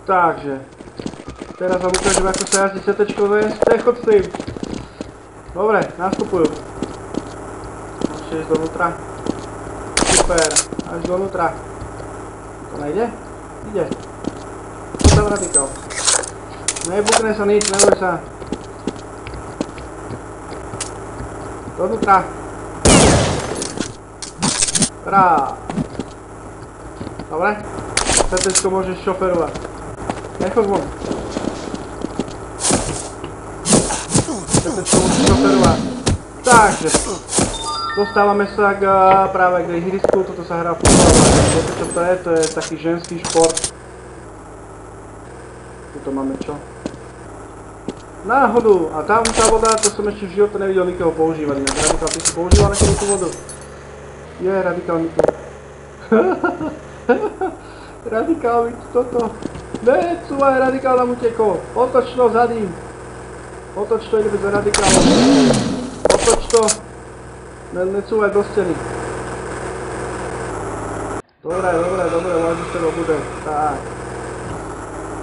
Takže. Teraz vám ukážem, ako sa jazdí CT-čkové. Prechod s tým. Dobre, nastupujú. Môžete ísť dovnútra. Super, až dovnútra. To nejde? Ide. Čo tam radikál? Nebukne sa nič, neboj sa. Dovnútra. Rá. Dobre. CT-čko môžeš šoferovať. Nechod von. CT-čko môžeš šoferovať. Takže. Dostávame sa práve k ihrisku. Toto sa hrá futbal. Viete čo to je? To je taký ženský šport. Tuto máme čo? Náhodu. A tam tá voda, to som ešte v živote nevidel nikoho používať. Radikál, ty si používal nekedy tú vodu? Je, radikál mi tu. Radikál mi tu toto. Ne, cúvaj, radikál nám utekol. Otoč to zadím. Otoč to, ideme za radikálom. Otoč to. Necúvaj do steny. Dobre, vážu z teba bude. Tak.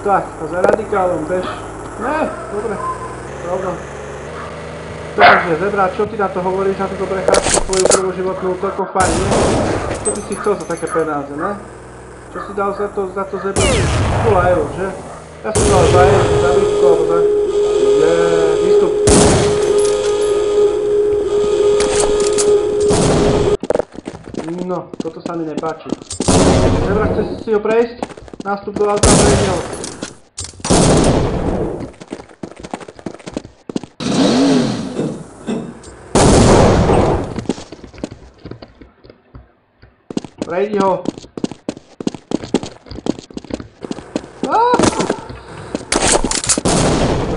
Tak, a za radikálom, bež. Ne, dobre. Rovno. Takže, Zebra, čo ty na to hovoríš, na túto prechádzku tvoju prvú životnú, toľko fajn, nie? Čo by si chcel za také penáze, ne? Čo si dal za to Zebra? 0 eur, že? Ja som dal za eur, za výšku, alebo za... výstup. No, toto sa mi nepáči. Zebra, chceš si ho prejsť? Nástup do auta prejsť ho. Prejdi ho.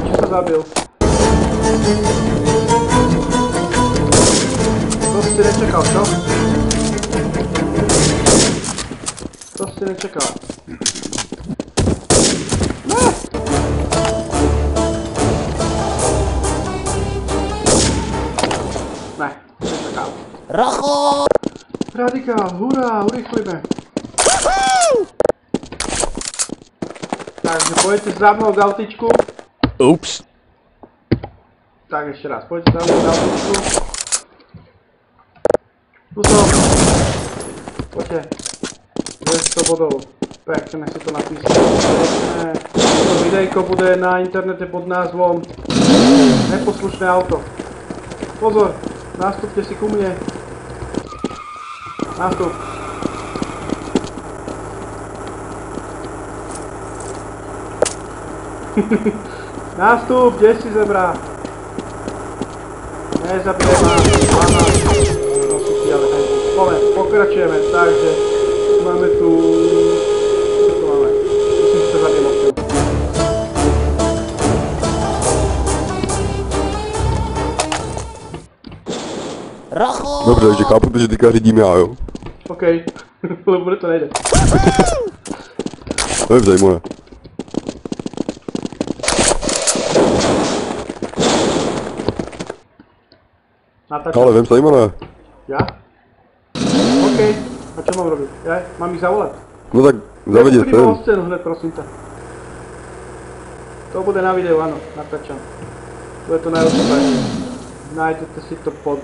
Čo sa zabil? To si nečakal, čo? To si nečakal. Ne! Ne, nečakal. Rocho! Radikál, hurá, urýchlime. Takže pojďte za mnou k autičku. Ups. Tak ešte raz, pojďte za mnou k autičku. Tu som. Poďte. 200 bodov. Pekne si to napísať. Pekne. Toto videjko bude na internete pod názvom Neposlušné auto. Pozor, nastupte si ku mne. Nástup. Nástup, kde si, Zebra? Nezabije ma. No si si, ale hej. Moment, pokračujeme, takže máme tu... Čo tu máme? Musím si to zabijem odtiaľ. Rocho! Dobře, takže chápu to, že teďka řídím já, jo? OK, lebo bude to nejde. To je zajímavé. Natáčam. Ale viem zajímavé. Ja? OK, a čo mám robiť? Ja? Mám ich zavolať? No tak zavedie Prímo o sem. scénu hned, prosím ťa. To bude na videu, áno, natáčam. Bude to na YouTube. Nájdete si to pod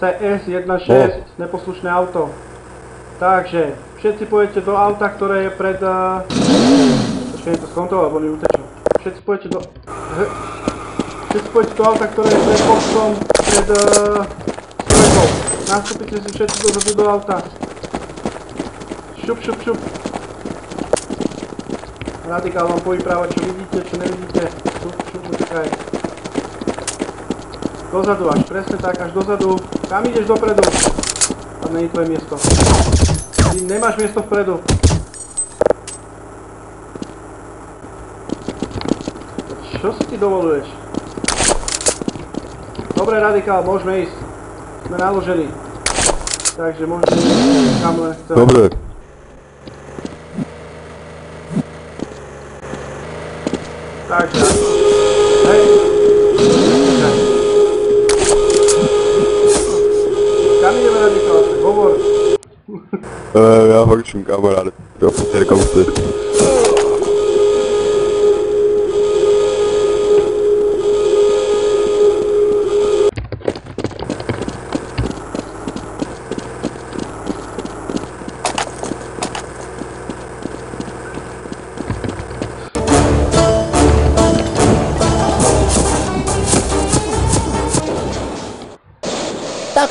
CS16, neposlušné auto. Takže, všetci pôjdete do auta, ktoré je pred... Počkaj, to skontrolovať, lebo mi utečú. Všetci pôjdete do... Všetci pôjdete do auta, ktoré je pred boxom, pred... strojkou. Nastúpite si všetci dozadu do auta. Šup, šup, šup. Radikál vám povypráva, čo vidíte, čo nevidíte. Šup, šup, utekaj. Dozadu, až presne tak, až dozadu. Kam ideš dopredu? Tam není tvoje miesto. Ty nemáš miesto vpredu. Čo si ty dovoluješ? Dobre, Radikál, môžeme ísť. Sme naložení. Takže môžeme ísť kam len chceme. Dobre. Takže, hej. Kam ideme, Radikál? Hovor. Já fakt šum, kamaráde. Jo, kam jste?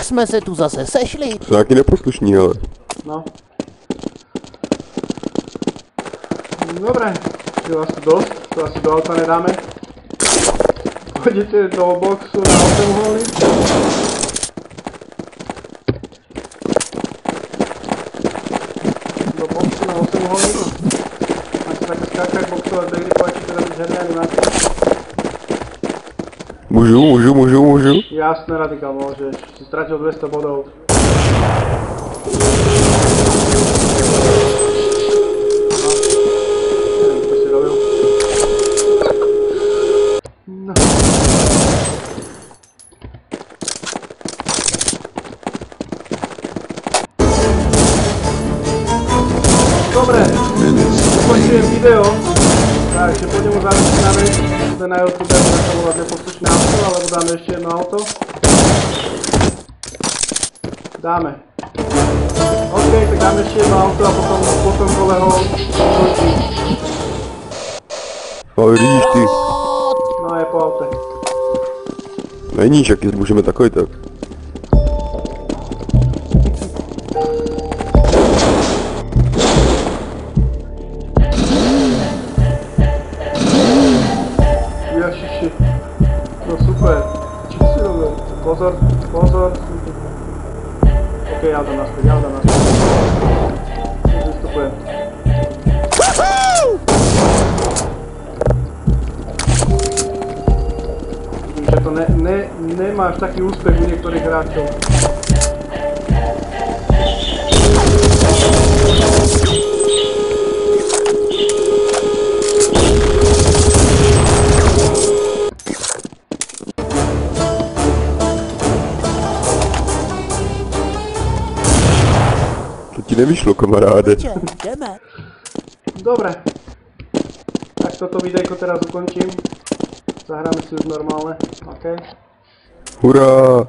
Tak jsme se tu zase sešli. Jsou nějaký neposlušní, ale. No. Dobre, je vás tu dost, to asi do auta nedáme. Pôjdete do boxu na 8 uholník. Do boxu na 8 uholník. Máte také skákať boxové hry, pojďte teda byť herné animácie. Můžu. Jasné, Radikál, môžeš. Si stratil 200 bodov. No. Dobre, ukončujem video, takže pôjdem už zároveň na vec, kde na YouTube bude sa volať neposlušné auto, alebo dáme ešte jedno auto. Dáme. OK, tak dáme ešte jedno auto a potom kole ho končím. Ale vidíš ty. No je po aute. Není, však můžeme takový tak. Ježiši. No super. Čo si robil? Pozor. OK, ja dám naspäť. Vystupujem. Vidím, že to nemáš taký úspech u niektorých hráčov. To ti nevyšlo, kamaráde. Jdeme. Dobre. Tak toto videjko teraz ukončím. Zahráme si už normálne. OK. Hurá!